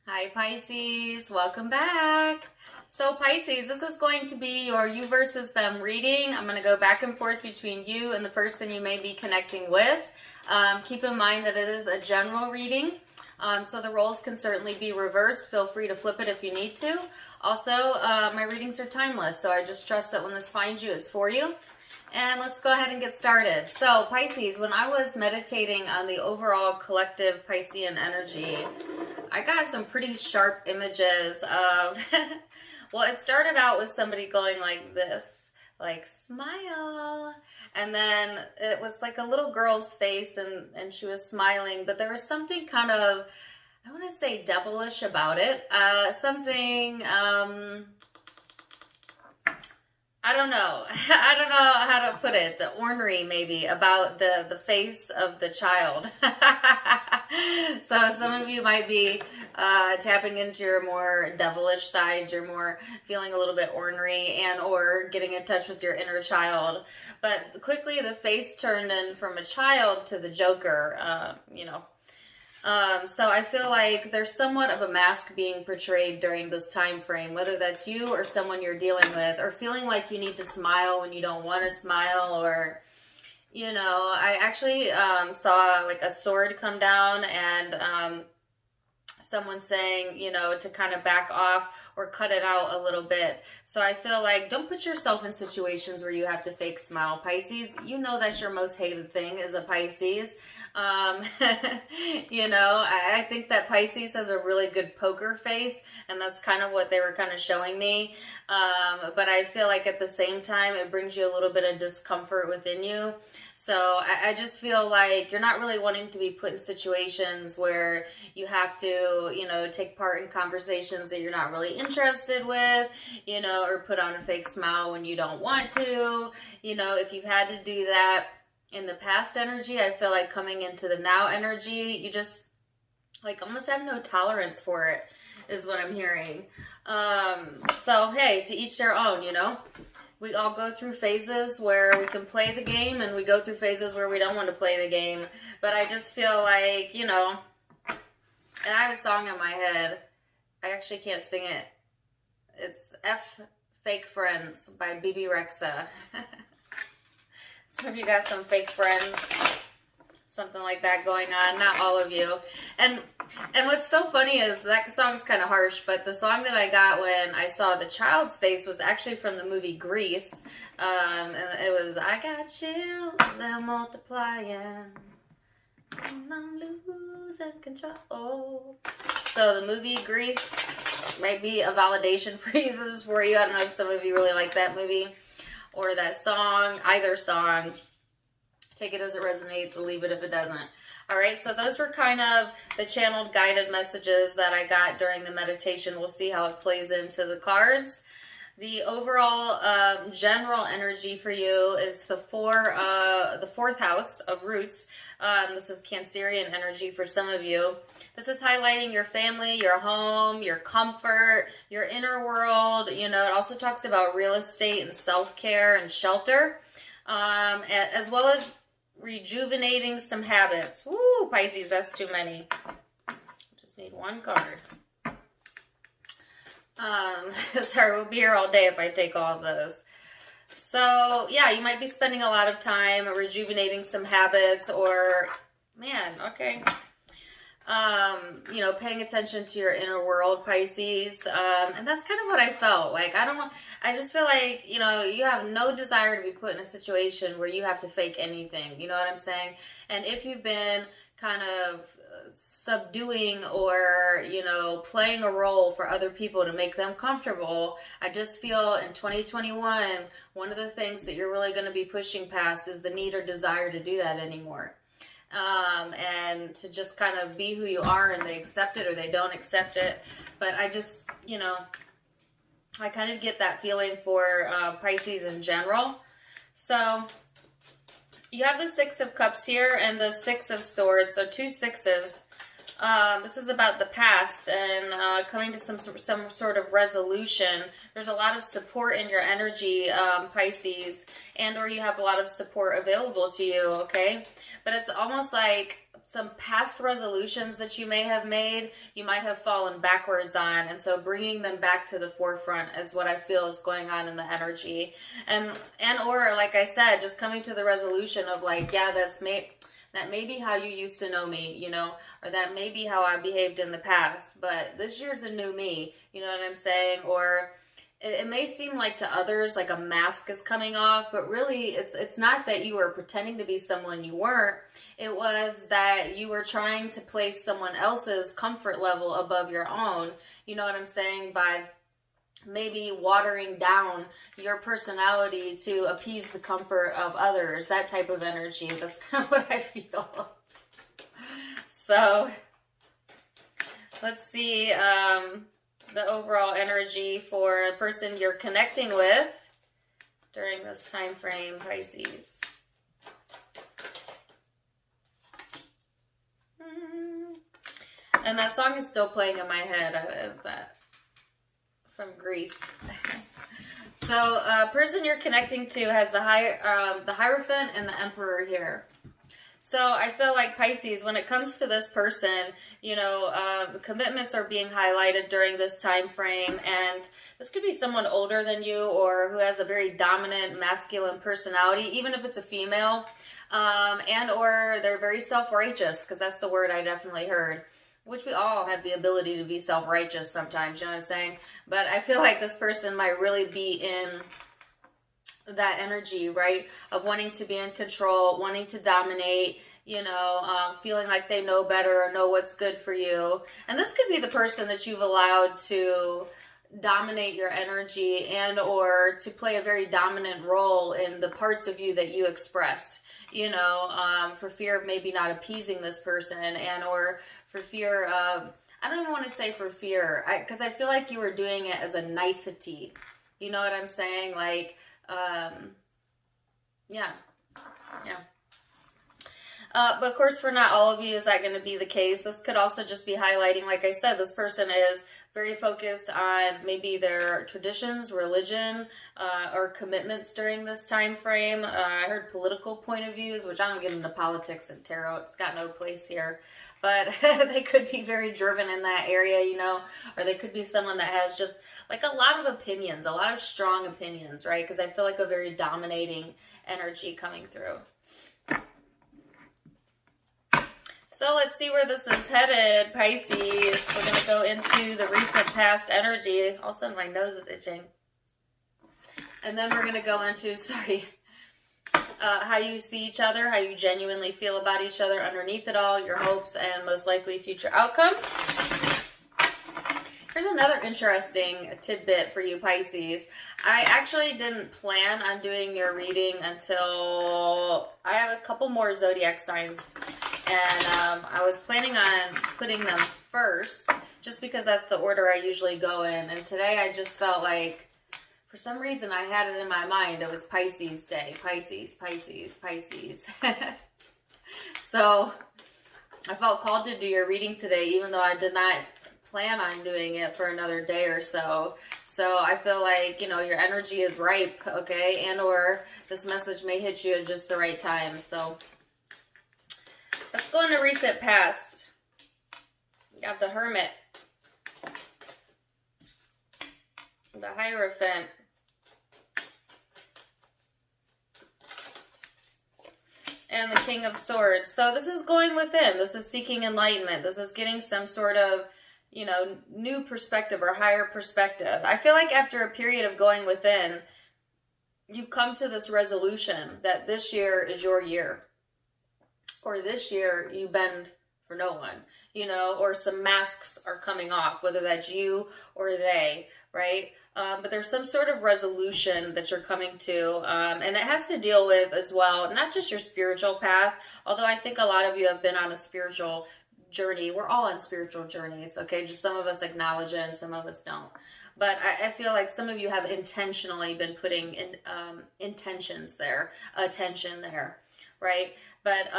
Hi Pisces, welcome back. So Pisces, this is going to be your you versus them reading. I'm going to go back and forth between you and the person you may be connecting with. Keep in mind that it is a general reading, so the roles can certainly be reversed. Feel free to flip it if you need to. Also, my readings are timeless, so I just trust that when this finds you, it's for you. And let's go ahead and get started. So Pisces, when I was meditating on the overall collective Piscean energy, I got some pretty sharp images of, well, it started out with somebody going like this, like smile. And then it was like a little girl's face and she was smiling, but there was something kind of, I want to say devilish about it. Something, I don't know. I don't know how to put it. Ornery, maybe, about the face of the child. So some of you might be tapping into your more devilish side. You're more feeling a little bit ornery and or getting in touch with your inner child. But quickly the face turned in from a child to the Joker, So I feel like there's somewhat of a mask being portrayed during this time frame, whether that's you or someone you're dealing with, or feeling like you need to smile when you don't want to smile, or, I actually saw like a sword come down and someone saying, to kind of back off or cut it out a little bit. So I feel like don't put yourself in situations where you have to fake smile, Pisces. You know that's your most hated thing as a Pisces. I think that Pisces has a really good poker face, and that's kind of what they were kind of showing me. But I feel like at the same time, it brings you a little bit of discomfort within you. So I just feel like you're not really wanting to be put in situations where you have to, take part in conversations that you're not really interested with, or put on a fake smile when you don't want to. If you've had to do that in the past energy, I feel like coming into the now energy, you just like almost have no tolerance for it, is what I'm hearing. So hey, to each their own, we all go through phases where we can play the game, and we go through phases where we don't want to play the game. But I just feel like, and I have a song in my head. I actually can't sing it. It's F Fake Friends by BB Rexa. Some of you got some fake friends, something like that going on. Not all of you. And what's so funny is that song's kind of harsh, but the song that I got when I saw the child's face was actually from the movie Grease. And it was, I got you, they're multiplying, and I'm losing control. So the movie Grease might be a validation for you. This is for you. I don't know if some of you really like that movie or that song, either song. Take it as it resonates and leave it if it doesn't. All right, so those were kind of the channeled guided messages that I got during the meditation. We'll see how it plays into the cards. The overall general energy for you is the fourth house of roots. This is Cancerian energy for some of you. This is highlighting your family, your home, your comfort, your inner world. It also talks about real estate and self-care and shelter, as well as rejuvenating some habits. Woo, Pisces, that's too many. Just need one card. Sorry, we'll be here all day if I take all of those. So, yeah, you might be spending a lot of time rejuvenating some habits or, paying attention to your inner world, Pisces. And that's kind of what I felt. Like, I just feel like, you have no desire to be put in a situation where you have to fake anything. You know what I'm saying? And if you've been kind of subduing or, playing a role for other people to make them comfortable, I just feel in 2021, one of the things that you're really going to be pushing past is the need or desire to do that anymore. And to just kind of be who you are, and they accept it or they don't accept it. But I just, I kind of get that feeling for Pisces in general. So you have the Six of Cups here and the Six of Swords, so two sixes. This is about the past and coming to some sort of resolution. There's a lot of support in your energy, Pisces, and or you have a lot of support available to you, okay? But it's almost like some past resolutions that you may have made, you might have fallen backwards on. And so bringing them back to the forefront is what I feel is going on in the energy. And or like I said, just coming to the resolution of like, yeah, that may be how you used to know me, you know, or that may be how I behaved in the past, but this year's a new me, you know what I'm saying? Or it may seem like to others like a mask is coming off, but really it's not that you were pretending to be someone you weren't. It was that you were trying to place someone else's comfort level above your own, you know what I'm saying, by maybe watering down your personality to appease the comfort of others, that type of energy. That's kind of what I feel. So let's see the overall energy for the person you're connecting with during this time frame, Pisces. And that song is still playing in my head. Is that from Greece? So, person you're connecting to has the Hierophant and the Emperor here. So I feel like Pisces, when it comes to this person, you know, commitments are being highlighted during this time frame, and this could be someone older than you or who has a very dominant masculine personality, even if it's a female, and or they're very self-righteous, because that's the word I definitely heard, which we all have the ability to be self-righteous sometimes, you know what I'm saying? But I feel like this person might really be in that energy, right, of wanting to be in control, wanting to dominate, you know, feeling like they know better or know what's good for you. And this could be the person that you've allowed to dominate your energy and or to play a very dominant role in the parts of you that you expressed, you know, for fear of maybe not appeasing this person, and or for fear of, I don't even want to say for fear, because I feel like you were doing it as a nicety, you know what I'm saying? Like, yeah. But of course, for not all of you is that going to be the case. This could also just be highlighting, like I said, this person is very focused on maybe their traditions, religion, or commitments during this time frame. I heard political point of views, which I don't get into politics and tarot. It's got no place here. But they could be very driven in that area, you know, or they could be someone that has just like a lot of opinions, a lot of strong opinions, right? Because I feel like a very dominating energy coming through. So let's see where this is headed, Pisces. We're going to go into the recent past energy. All of a sudden my nose is itching. And then we're going to go into, how you see each other, how you genuinely feel about each other underneath it all, your hopes, and most likely future outcome. Here's another interesting tidbit for you, Pisces. I actually didn't plan on doing your reading until I have a couple more zodiac signs. And I was planning on putting them first, just because that's the order I usually go in. And today I just felt like, for some reason, I had it in my mind. It was Pisces day. Pisces, Pisces, Pisces. So I felt called to do your reading today, even though I did not plan on doing it for another day or so. So I feel like, you know, your energy is ripe, okay? And or this message may hit you at just the right time. So let's go into recent past. We have the Hermit, the Hierophant, and the King of Swords. So this is going within. This is seeking enlightenment. This is getting some sort of, you know, new perspective or higher perspective. I feel like after a period of going within, you've come to this resolution that this year is your year. Or this year you bend for no one, you know, or some masks are coming off, whether that's you or they, right? But there's some sort of resolution that you're coming to, and it has to deal with as well, not just your spiritual path, although I think a lot of you have been on a spiritual journey. We're all on spiritual journeys, okay? Just some of us acknowledge it and some of us don't. But I feel like some of you have intentionally been putting in, intentions there, attention there, right? But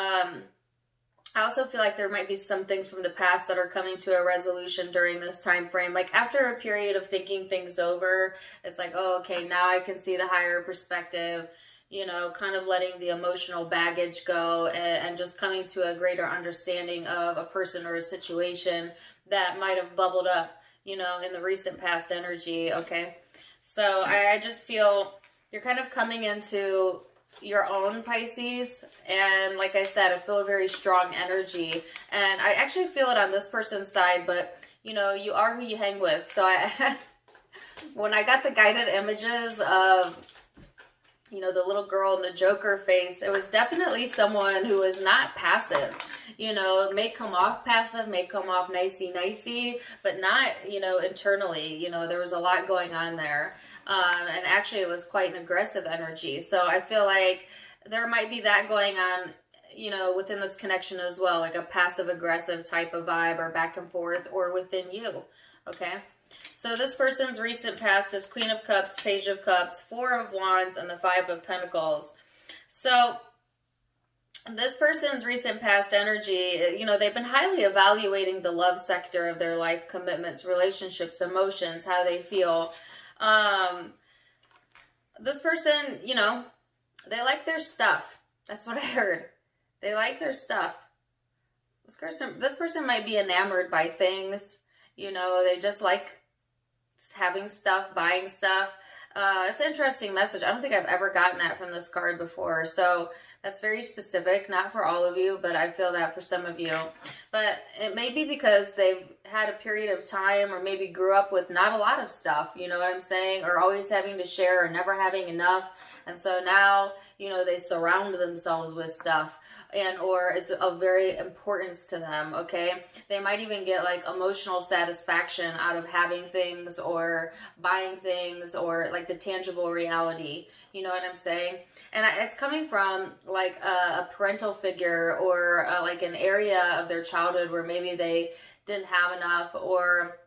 I also feel like there might be some things from the past that are coming to a resolution during this time frame. Like after a period of thinking things over, it's like, oh, okay, now I can see the higher perspective. you know, kind of letting the emotional baggage go, and just coming to a greater understanding of a person or a situation that might have bubbled up, you know, in the recent past energy, okay? So I just feel you're kind of coming into your own, Pisces, and like I said, I feel a very strong energy, and I actually feel it on this person's side, but you know, you are who you hang with. So when I got the guided images of, you know, the little girl in the Joker face, it was definitely someone who is not passive. You know, may come off passive, may come off nicey, but not, you know, internally. You know, there was a lot going on there. And actually it was quite an aggressive energy. So I feel like there might be that going on, you know, within this connection as well, like a passive aggressive type of vibe, or back and forth, or within you, okay? So this person's recent past is Queen of Cups, Page of Cups, Four of Wands, and the Five of Pentacles. So this person's recent past energy, you know, they've been highly evaluating the love sector of their life, commitments, relationships, emotions, how they feel. This person, you know, they like their stuff. That's what I heard. They like their stuff. This person might be enamored by things. You know, they just like having stuff, buying stuff. It's an interesting message. I don't think I've ever gotten that from this card before. So that's very specific, not for all of you, but I feel that for some of you. But it may be because they've had a period of time, or maybe grew up with not a lot of stuff, you know what I'm saying? Or always having to share, or never having enough. And so now, you know, they surround themselves with stuff, and or it's of very importance to them, okay? They might even get like emotional satisfaction out of having things, or buying things, or like the tangible reality, you know what I'm saying? And it's coming from like a parental figure, or like an area of their childhood where maybe they didn't have enough, or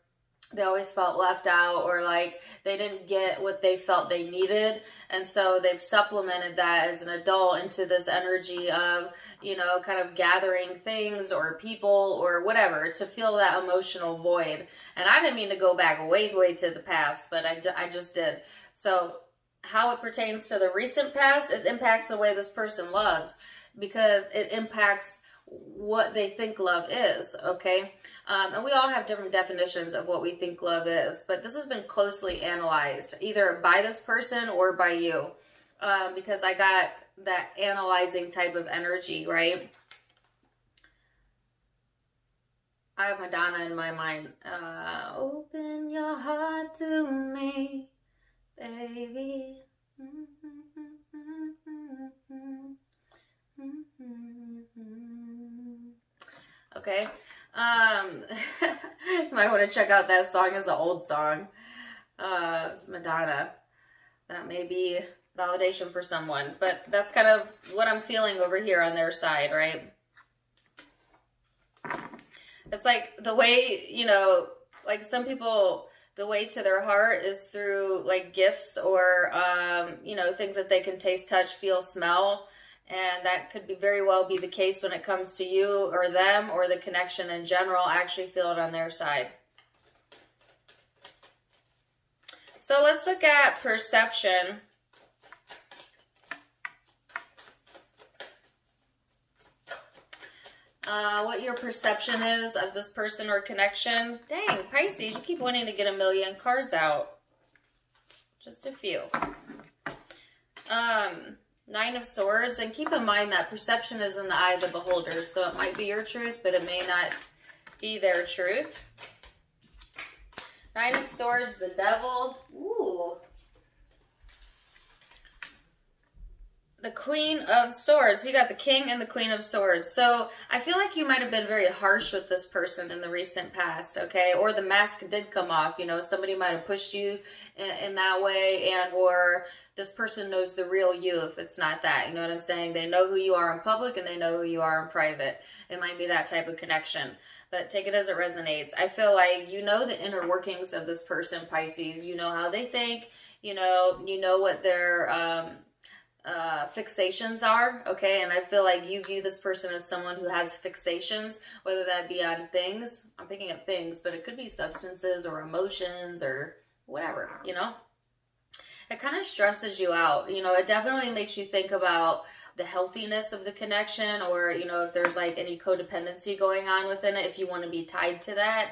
they always felt left out, or like they didn't get what they felt they needed. And so they've supplemented that as an adult into this energy of, you know, kind of gathering things or people or whatever to fill that emotional void. And I didn't mean to go back way to the past, but I just did. So how it pertains to the recent past, it impacts the way this person loves, because it impacts what they think love is, okay? And we all have different definitions of what we think love is, but this has been closely analyzed, either by this person or by you, because I got that analyzing type of energy, right? I have Madonna in my mind. Open your heart to me, baby. Okay. You might want to check out that song. It's an old song. It's Madonna. That may be validation for someone, but that's kind of what I'm feeling over here on their side, right? It's like the way, you know, like some people, the way to their heart is through like gifts, or, you know, things that they can taste, touch, feel, smell. And that could be very well be the case when it comes to you or them, or the connection in general. I actually feel it on their side. So let's look at perception. What your perception is of this person or connection. Dang, Pisces, you keep wanting to get a million cards out. Just a few. Nine of Swords, and keep in mind that perception is in the eye of the beholder, so it might be your truth, but it may not be their truth. Nine of Swords, the Devil. Ooh. The Queen of Swords. You got the King and the Queen of Swords. So I feel like you might have been very harsh with this person in the recent past, okay? Or the mask did come off. You know, somebody might have pushed you in that way, and or this person knows the real you if it's not that. You know what I'm saying? They know who you are in public, and they know who you are in private. It might be that type of connection. But take it as it resonates. I feel like you know the inner workings of this person, Pisces. You know how they think. You know what their fixations are, okay? And I feel like you view this person as someone who has fixations, whether that be on things. I'm picking up things, but it could be substances or emotions or whatever, you know? it kind of stresses you out. You know, it definitely makes you think about the healthiness of the connection, or, you know, if there's like any codependency going on within it, if you want to be tied to that.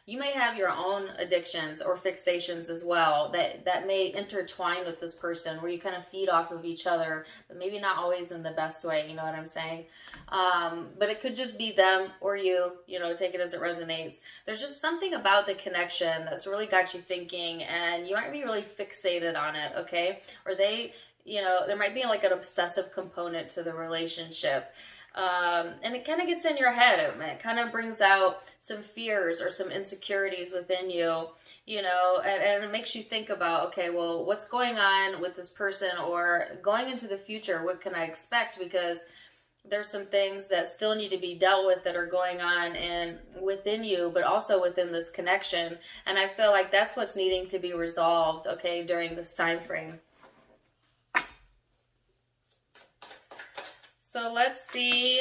You may have your own addictions or fixations as well that may intertwine with this person, where you kind of feed off of each other, but maybe not always in the best way, you know what I'm saying? But it could just be them or you know, take it as it resonates. There's just something about the connection that's really got you thinking, and you might be really fixated on it, okay? Or they, you know, there might be like an obsessive component to the relationship. And it kind of gets in your head. It kind of brings out some fears or some insecurities within you, you know, and it makes you think about, okay, well, what's going on with this person, or going into the future, what can I expect? Because there's some things that still need to be dealt with that are going on and within you, but also within this connection. And I feel like that's what's needing to be resolved, okay, during this time frame. So let's see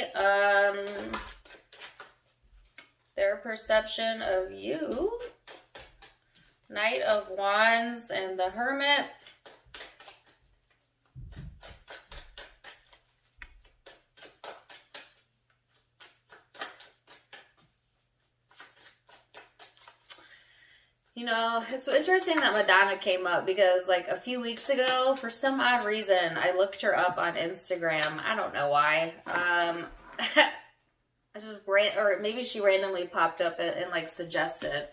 their perception of you. Knight of Wands and the Hermit. You know, it's interesting that Madonna came up, because like a few weeks ago, for some odd reason, I looked her up on Instagram. I don't know why. I just or maybe she randomly popped up and like suggested,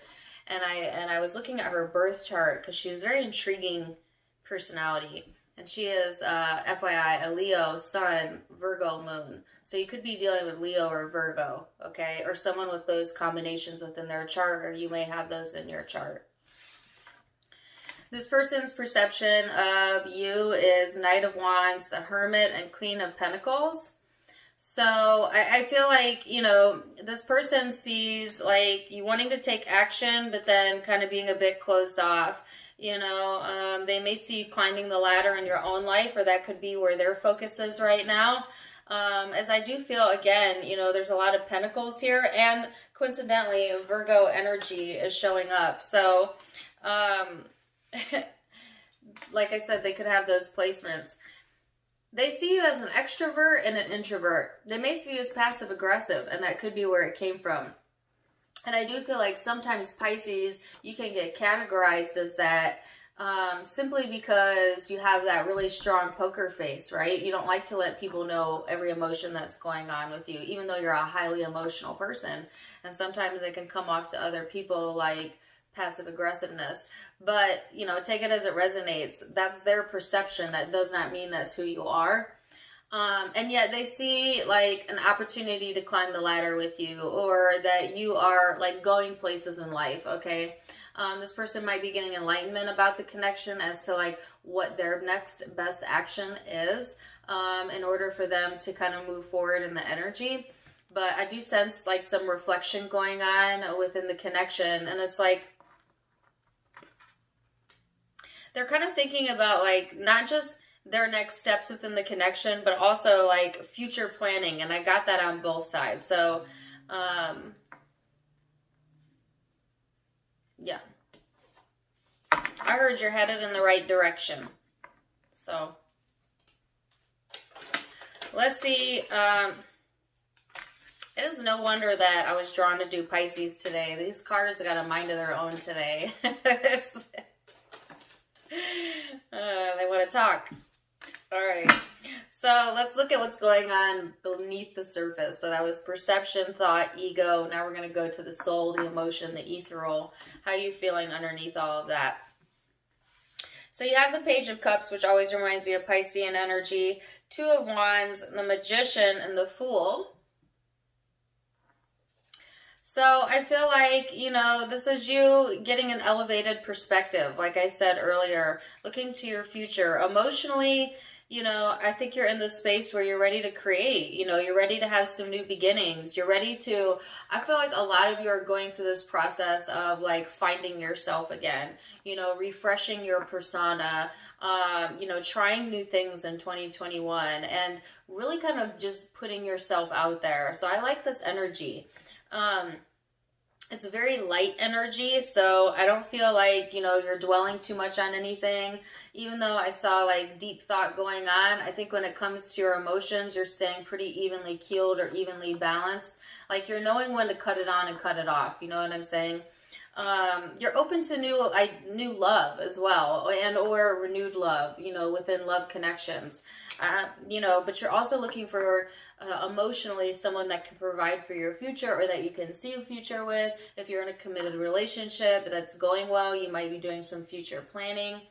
and I was looking at her birth chart, because she's a very intriguing personality, and she is FYI a Leo Sun, Virgo Moon. So you could be dealing with Leo or Virgo, okay? Or someone with those combinations within their chart, or you may have those in your chart. This person's perception of you is Knight of Wands, the Hermit, and Queen of Pentacles. So I feel like, you know, this person sees like you wanting to take action, but then kind of being a bit closed off. You know, they may see you climbing the ladder in your own life, or that could be where their focus is right now. As I do feel, again, you know, there's a lot of pentacles here, and coincidentally, Virgo energy is showing up. So, like I said, they could have those placements. They see you as an extrovert and an introvert. They may see you as passive aggressive, and that could be where it came from. And I do feel like sometimes Pisces, you can get categorized as that, simply because you have that really strong poker face, right? You don't like to let people know every emotion that's going on with you, even though you're a highly emotional person. And sometimes it can come off to other people like passive aggressiveness. But, you know, take it as it resonates. That's their perception. That does not mean that's who you are. And yet they see like an opportunity to climb the ladder with you, or that you are like going places in life, okay? This person might be getting enlightenment about the connection as to like what their next best action is, in order for them to kind of move forward in the energy. But I do sense like some reflection going on within the connection, and it's like they're kind of thinking about like not just their next steps within the connection, but also like future planning. And I got that on both sides. So, yeah, I heard you're headed in the right direction. So let's see. It is no wonder that I was drawn to do Pisces today. These cards got a mind of their own today. They want to talk. All right, so let's look at what's going on beneath the surface. So that was perception, thought, ego. Now we're going to go to the soul, the emotion, the ethereal. How are you feeling underneath all of that? So you have the Page of Cups, which always reminds me of Piscean energy. Two of Wands, the Magician, and the Fool. So I feel like, you know, this is you getting an elevated perspective. Like I said earlier, looking to your future. Emotionally, you know, I think you're in this space where you're ready to create. You know, you're ready to have some new beginnings. You're ready to, I feel like a lot of you are going through this process of like finding yourself again, you know, refreshing your persona, you know, trying new things in 2021 and really kind of just putting yourself out there. So I like this energy. It's very light energy, so I don't feel like, you're dwelling too much on anything. Even though I saw like deep thought going on, I think when it comes to your emotions, you're staying pretty evenly keeled or evenly balanced. Like you're knowing when to cut it on and cut it off. You know what I'm saying? You're open to new love as well, and or renewed love, within love connections. But you're also looking for emotionally someone that can provide for your future, or that you can see a future with. If you're in a committed relationship that's going well, you might be doing some future planning.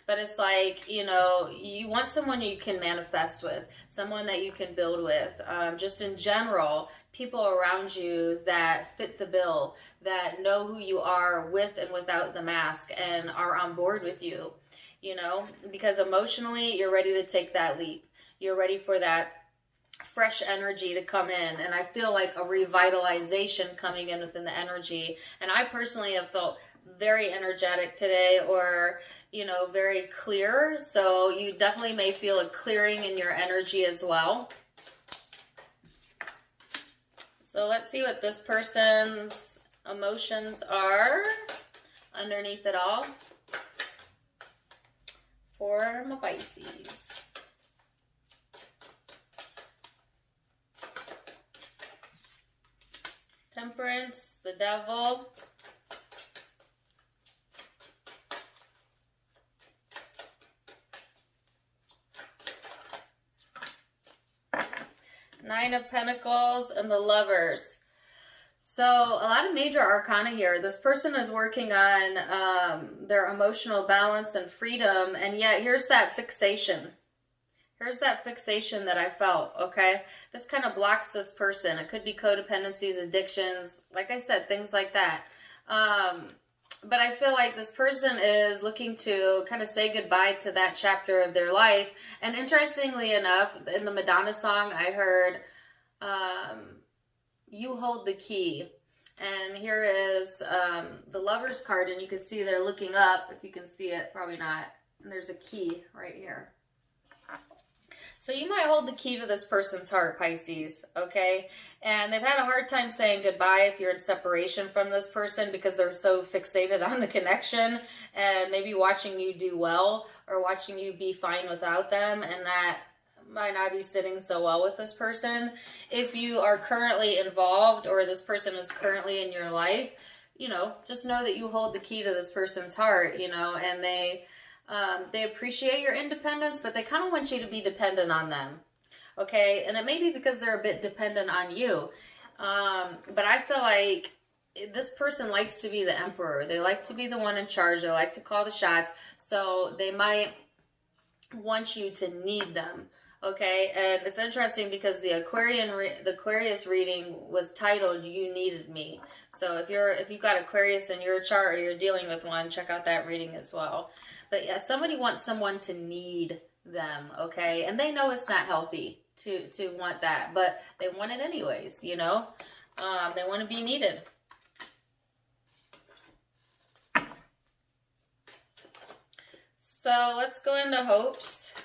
But it's like, you want someone you can manifest with, someone that you can build with. Just in general, people around you that fit the bill, that know who you are with and without the mask and are on board with you, because emotionally you're ready to take that leap. You're ready for that fresh energy to come in, and I feel like a revitalization coming in within the energy. And I personally have felt very energetic today, or very clear, so you definitely may feel a clearing in your energy as well. So let's see what this person's emotions are underneath it all for my Pisces. Temperance, the Devil, Nine of Pentacles, and the Lovers. So a lot of major arcana here. This person is working on their emotional balance and freedom, and yet here's that fixation. Here's that fixation that I felt, okay? This kind of blocks this person. It could be codependencies, addictions, like I said, things like that. But I feel like this person is looking to kind of say goodbye to that chapter of their life. And interestingly enough, in the Madonna song, I heard, you hold the key. And here is the Lover's card, and you can see they're looking up. If you can see it, probably not. And there's a key right here. So you might hold the key to this person's heart, Pisces, okay? And they've had a hard time saying goodbye if you're in separation from this person, because they're so fixated on the connection and maybe watching you do well or watching you be fine without them, and that might not be sitting so well with this person. If you are currently involved, or this person is currently in your life, just know that you hold the key to this person's heart, and they appreciate your independence, but they kind of want you to be dependent on them, okay? And it may be because they're a bit dependent on you, but I feel like this person likes to be the emperor. They like to be the one in charge. They like to call the shots, so they might want you to need them, okay? And it's interesting because the Aquarius reading was titled "You Needed Me." So if you've got Aquarius in your chart, or you're dealing with one, check out that reading as well. But yeah, somebody wants someone to need them, okay? And they know it's not healthy to want that, but they want it anyways, They want to be needed. So let's go into hopes.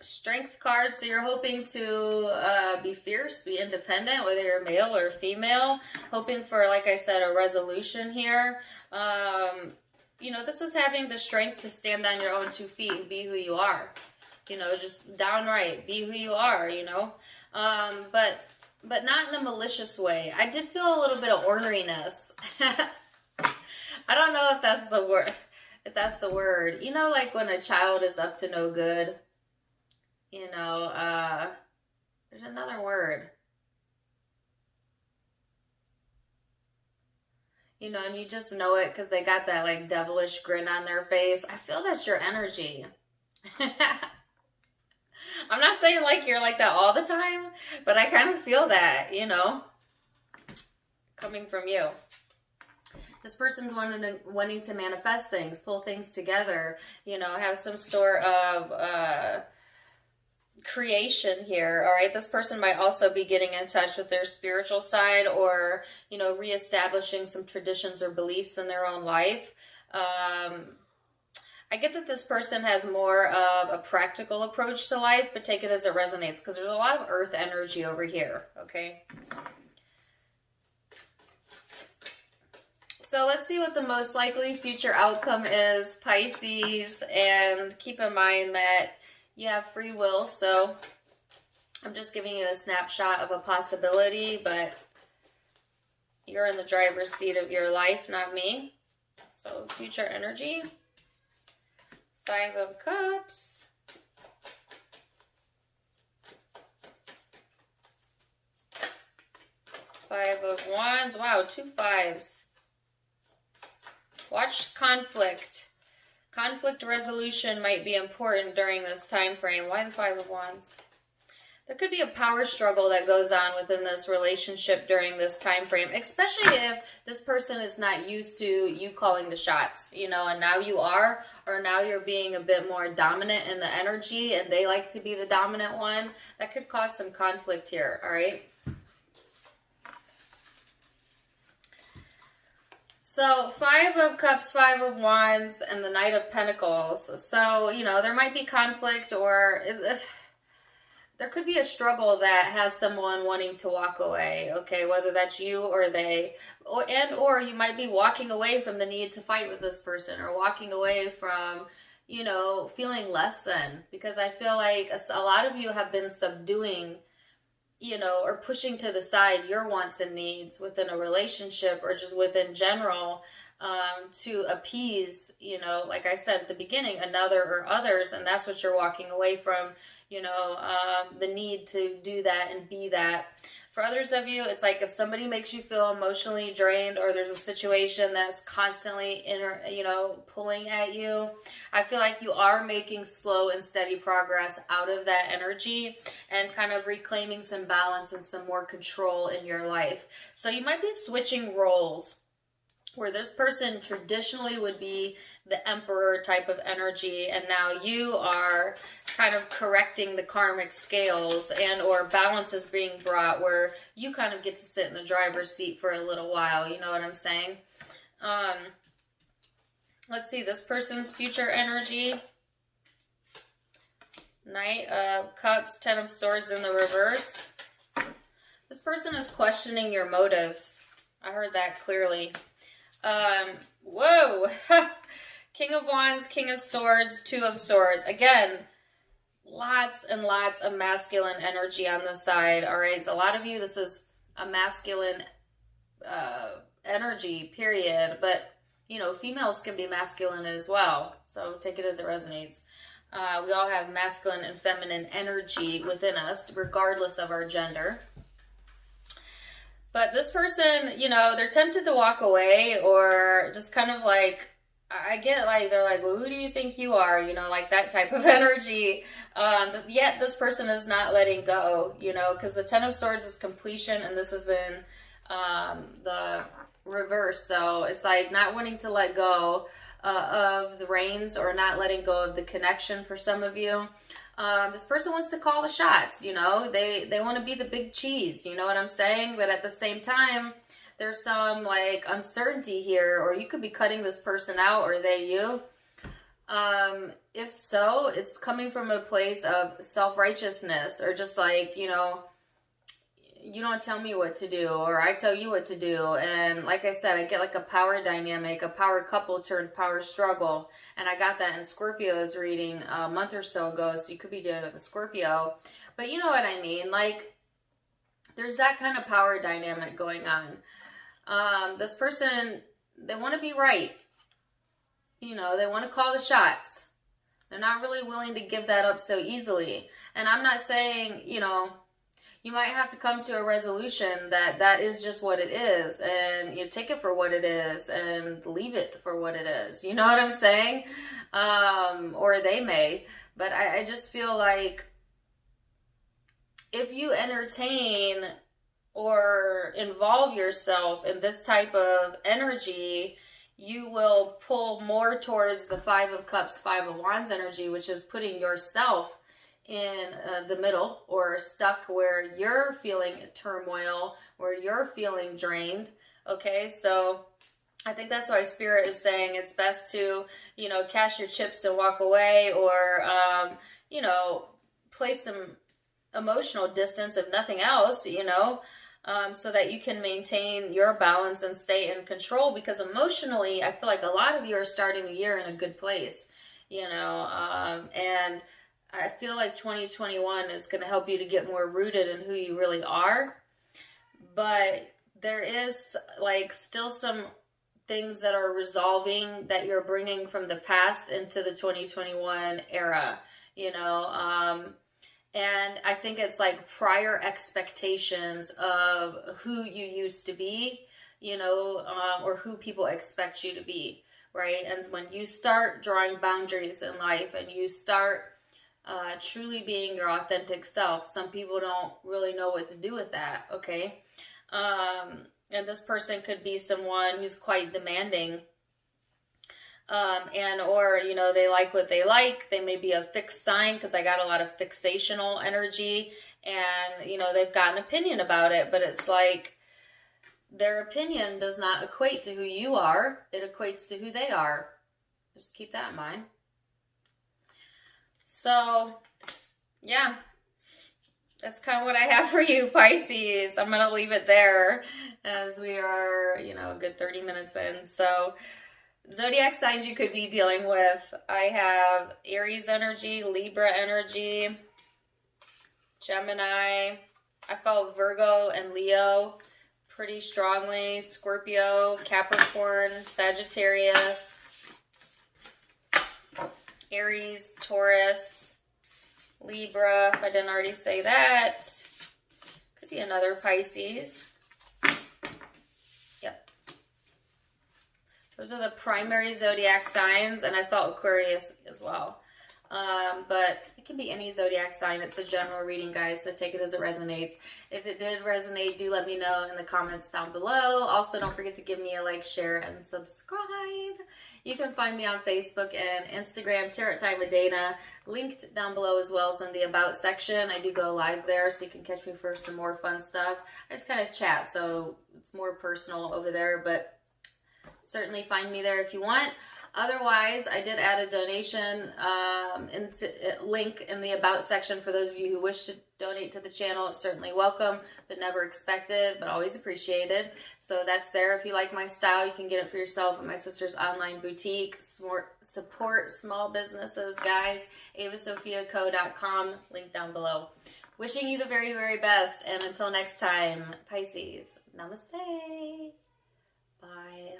Strength card. So you're hoping to be fierce, be independent, whether you're male or female. Hoping for, like I said, a resolution here. This is having the strength to stand on your own 2 feet and be who you are. Just downright be who you are, But not in a malicious way. I did feel a little bit of orneriness. I don't know if that's the word. Like when a child is up to no good. There's another word. And you just know it because they got that like devilish grin on their face. I feel that's your energy. I'm not saying like you're like that all the time, but I kind of feel that, coming from you. This person's wanting to manifest things, pull things together, have some sort of creation here. All right, this person might also be getting in touch with their spiritual side, or reestablishing some traditions or beliefs in their own life. I I get that this person has more of a practical approach to life, but take it as it resonates, because there's a lot of earth energy over here, okay? So let's see what the most likely future outcome is, Pisces, and keep in mind that you have free will, so I'm just giving you a snapshot of a possibility, but you're in the driver's seat of your life, not me. So future energy, 5 of Cups, Five of Wands. Wow, 2 5s. Watch conflict. Conflict resolution might be important during this time frame. Why the 5 of Wands? There could be a power struggle that goes on within this relationship during this time frame, especially if this person is not used to you calling the shots, you know, and now you are, or now you're being a bit more dominant in the energy and they like to be the dominant one. That could cause some conflict here, all right? So 5 of Cups, 5 of Wands, and the Knight of Pentacles. So, you know, there might be conflict, or there could be a struggle that has someone wanting to walk away, okay, whether that's you or they, or you might be walking away from the need to fight with this person, or walking away from, you know, feeling less than, because I feel like a lot of you have been subduing, you know, or pushing to the side your wants and needs within a relationship, or just within general, to appease, you know, like I said at the beginning, another or others, and that's what you're walking away from, you know, the need to do that and be that. For others of you, it's like if somebody makes you feel emotionally drained, or there's a situation that's constantly, pulling at you, I feel like you are making slow and steady progress out of that energy and kind of reclaiming some balance and some more control in your life. So you might be switching roles, where this person traditionally would be the emperor type of energy, and now you are kind of correcting the karmic scales, and or balance is being brought where you kind of get to sit in the driver's seat for a little while. You know what I'm saying? Let's see, this person's future energy. Knight of Cups, 10 of Swords in the reverse. This person is questioning your motives. I heard that clearly. Whoa. King of Wands, King of Swords, 2 of Swords. Again, lots and lots of masculine energy on this side. All right. So a lot of you, this is a masculine energy, period. But, you know, females can be masculine as well. So take it as it resonates. We all have masculine and feminine energy within us, regardless of our gender. But this person, you know, they're tempted to walk away, or just kind of like, I get like, they're like, well, who do you think you are? You know, like that type of energy. Yet this person is not letting go, you know, because the 10 of Swords is completion, and this is in the reverse. So it's like not wanting to let go of the reins, or not letting go of the connection for some of you. This person wants to call the shots, you know, they want to be the big cheese, you know what I'm saying? But at the same time, there's some like uncertainty here, or you could be cutting this person out, or they you. If so, it's coming from a place of self-righteousness, or just like, you know, you don't tell me what to do, or I tell you what to do. And like I said, I get like a power dynamic, a power couple turned power struggle. And I got that in Scorpio's reading a month or so ago. So you could be dealing with a Scorpio. But you know what I mean? Like, there's that kind of power dynamic going on. This person, they want to be right. You know, they want to call the shots. They're not really willing to give that up so easily. And I'm not saying, you know, you might have to come to a resolution that that is just what it is, and you take it for what it is and leave it for what it is. You know what I'm saying? Or they may. But I just feel like if you entertain or involve yourself in this type of energy, you will pull more towards the 5 of Cups, 5 of Wands energy, which is putting yourself in the middle, or stuck where you're feeling turmoil, where you're feeling drained. Okay, so I think that's why Spirit is saying it's best to, you know, cash your chips and walk away, or, you know, place some emotional distance, if nothing else, you know, so that you can maintain your balance and stay in control. Because emotionally, I feel like a lot of you are starting the year in a good place, you know, and I feel like 2021 is going to help you to get more rooted in who you really are. But there is like still some things that are resolving that you're bringing from the past into the 2021 era, you know, and I think it's like prior expectations of who you used to be, you know, or who people expect you to be, right? And when you start drawing boundaries in life and you start truly being your authentic self, some people don't really know what to do with that, okay? And this person could be someone who's quite demanding, and or, you know, they like what they like. They may be a fixed sign, because I got a lot of fixational energy, and, you know, they've got an opinion about it, but it's like their opinion does not equate to who you are. It equates to who they are. Just keep that in mind. So, yeah. That's kind of what I have for you, Pisces. I'm going to leave it there, as we are, you know, a good 30 minutes in. So, zodiac signs you could be dealing with. I have Aries energy, Libra energy, Gemini. I felt Virgo and Leo pretty strongly. Scorpio, Capricorn, Sagittarius, Aries, Taurus, Libra, if I didn't already say that. Could be another Pisces. Yep. Those are the primary zodiac signs, and I felt Aquarius as well. But it can be any zodiac sign. It's a general reading, guys, so take it as it resonates. If it did resonate, do let me know in the comments down below. Also, don't forget to give me a like, share, and subscribe. You can find me on Facebook and Instagram, Tarot Time with Dana, linked down below, as well as in the About section. I do go live there, so you can catch me for some more fun stuff. I just kind of chat, so it's more personal over there, but certainly find me there if you want. Otherwise, I did add a donation link in the About section for those of you who wish to donate to the channel. It's certainly welcome, but never expected, but always appreciated. So that's there. If you like my style, you can get it for yourself at my sister's online boutique. Support small businesses, guys. avasophiaco.com, link down below. Wishing you the very, very best, and until next time, Pisces, namaste. Bye.